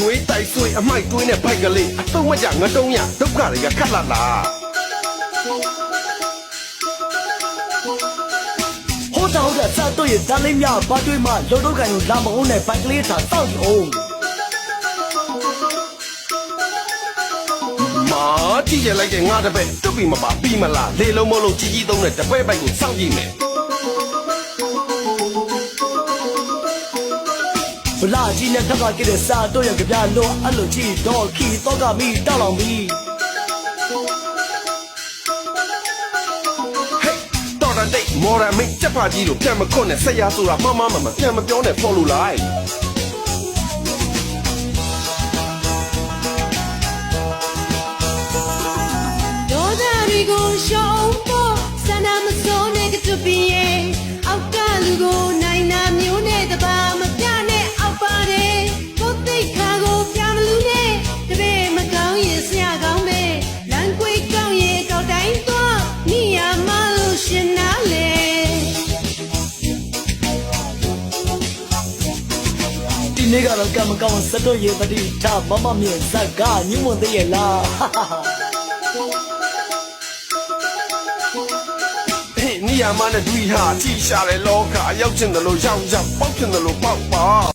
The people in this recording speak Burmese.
ရွေးတိုက်ဆွေးအမိုက်တွင်းနဲ့ဘိုက်ကလေးအတုံးမကြငတုံးရဒုက္ခတွေကခက်လာလားဟိုတောင်တဲ့စားတော့ရတန်းလေးများဘာတွေးမှလုံတော့ကန်ကိုလာမအောင်နဲ့ဘိုက်ကလေးထားတောက်ကြအောင်မာကြည့်ရလိုက်တဲ့ငါတပည့်တွတ်ပြီးမပါပြီးမလားလေလုံးမလုံးကြီးကြီးသုံးတဲ့တပည့်ပိုက်ကိုစောင့်ကြည့်မယ်ဘလာကြီးနဲ့ခက်ကကြတဲ့စားတော့ရကြပြလို့အဲ့လိုကြည့်တော့ခီတော့ကမိတောက်လောင်ပြီတော်တန်တိတ်မော်ရမိတ်ချက်ပါကြီးတို့ပြန်မခွတ်နဲ့ဆက်ရဆိုတာမမပြန်မပြောနဲ့ဖော်လို့လိုက်ဒေါသတွေကိုရှောင်ဖို့စန္ဒမစိုးနဲ့ကတူပြင်းအောက်ကလူကိုနိုင်နာမျိုးနဲ့တပါမပြနဲ့အောက်ပါတယ်ကိုသိခါကိုပြမလူနဲ့တပည့်မကောင်းရင်ဆရာကောင်းပဲလမ်းကွေးကောင်းရင်ကောက်တိုင်းတော့မိရမလို့ရှင်နာလေဒီနေ့ကတော့ကံမကောင်းစတော့ရတတိထားမမမြင်ဇက်ကညမွန်သေးရဲ့လားနေရာမနဲ့တွေ့ဟာထိရှာတဲ့လောကရောက်ချင်တယ်လို့ရောက်ပေါက်ချင်တယ်လို့ပေါက်ပါ